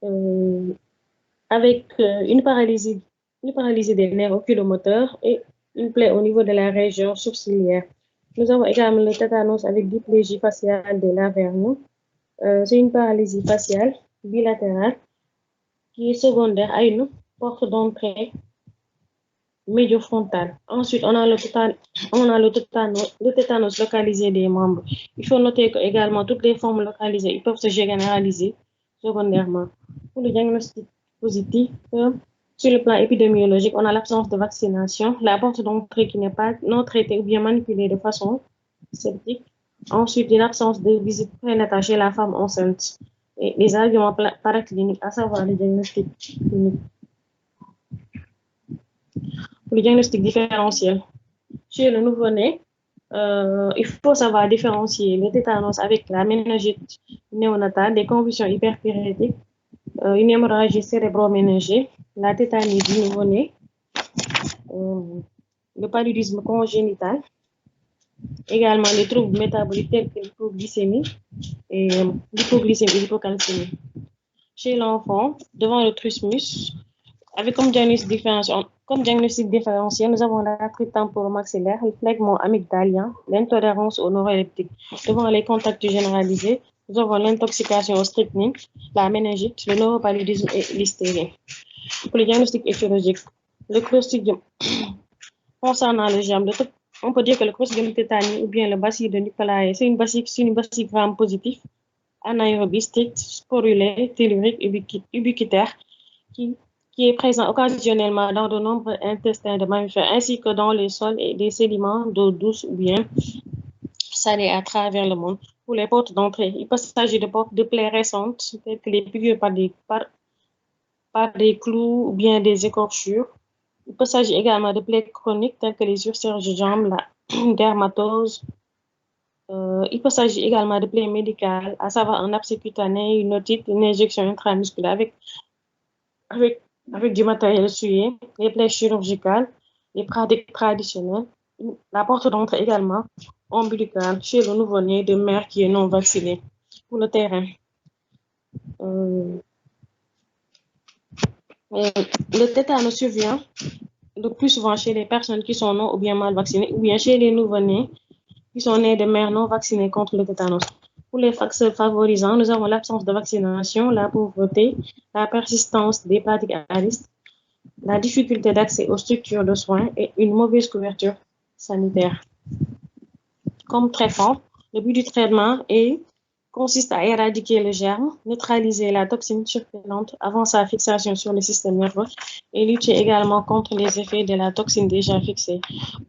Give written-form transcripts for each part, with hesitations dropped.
euh, avec une paralysie des nerfs oculomoteurs et une plaie au niveau de la région sourcilière. Nous avons également le tétanos avec diplégie faciale de l'Averno. C'est une paralysie faciale bilatérale qui est secondaire à une porte d'entrée médiofrontale. Ensuite, on a le tétanos localisé des membres. Il faut noter que également toutes les formes localisées ils peuvent se généraliser secondairement. Pour le diagnostic positif, sur le plan épidémiologique, on a l'absence de vaccination, la porte d'entrée qui n'est pas non traitée ou bien manipulée de façon sceptique. Ensuite, une absence de visite prénatale chez la femme enceinte et les arguments paracliniques, à savoir les diagnostics cliniques. Pour le diagnostic différentiel, chez le nouveau-né, il faut savoir différencier le tétanos avec la méningite néonatale, des convulsions hyperpyrétiques, une hémorragie cérébro-méningée, la tétanie du nouveau-né, euh, le paludisme congénital, également les troubles métaboliques tels que l'hypoglycémie et l'hypocalcémie. Chez l'enfant, devant le trismus, avec comme diagnostic différentiel, nous avons l'arthrite temporomaxillaire, le phlegmon amygdalien, l'intolérance aux neuroleptiques. Devant les contacts généralisés, nous avons l'intoxication au strychnine, la méningite, le neuropaludisme et l'hystérie. Pour le diagnostic étiologique, le clostridium, concernant le germe, on peut dire que le clostridium tétani ou bien le bacille de Nicolaï, c'est une bacille gram positive, anaérobie stricte, sporulée, tellurique, ubiquitaire, qui, qui est présent occasionnellement dans de nombreux intestins de mammifères, ainsi que dans les sols et des sédiments d'eau douce ou bien salée à travers le monde. Pour les portes d'entrée, il peut s'agir de portes de plaies récentes, telles que les piqûres par des clous ou bien des écorchures. Il peut s'agir également de plaies chroniques, telles que les ulcères de jambes, la dermatose. Il peut s'agir également de plaies médicales, à savoir un abcès cutané, une otite, une injection intramusculaire avec, avec du matériel essuyé, les plaies chirurgicales, les pratiques traditionnelles, la porte d'entrée également ombilicale chez le nouveau-né de mère qui est non vacciné. Pour le terrain, euh, le tétanos survient le plus souvent chez les personnes qui sont non ou bien mal vaccinées, ou bien chez les nouveau-nés qui sont nés de mères non vaccinées contre le tétanos. Pour les facteurs favorisants, nous avons l'absence de vaccination, la pauvreté, la persistance des pratiques à risque, la difficulté d'accès aux structures de soins et une mauvaise couverture sanitaire. Comme traitement, le but du traitement consiste à éradiquer le germe, neutraliser la toxine circulante avant sa fixation sur le système nerveux et lutter également contre les effets de la toxine déjà fixée.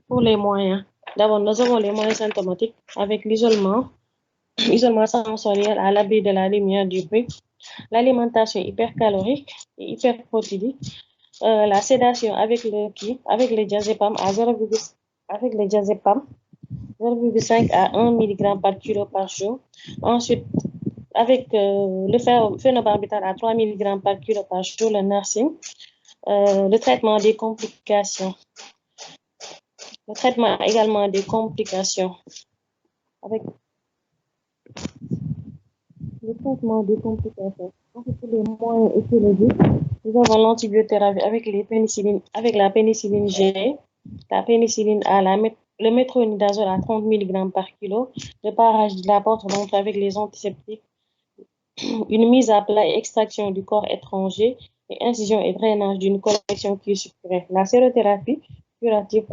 Pour les moyens, d'abord, nous avons les moyens symptomatiques avec l'isolement sensoriel à l'abri de la lumière du bruit, l'alimentation hypercalorique et hyperprotidique, la sédation avec le diazépam à 0,5 avec le diazépam 0,5 à 1 mg par kilo par jour. Ensuite, avec le phénobarbital à 3 mg par kilo par jour, le nursing, le traitement des complications. Le traitement également des complications. Avec le traitement des complications. Ensuite, pour les moyens écologiques, nous avons l'antibiothérapie avec la pénicilline G, la pénicilline A, le métronidazole à 30 mg par kilo, le parage de la porte d'entrée avec les antiseptiques, une mise à plat et extraction du corps étranger et incision et drainage d'une collection qui est sucrée. La sérothérapie curative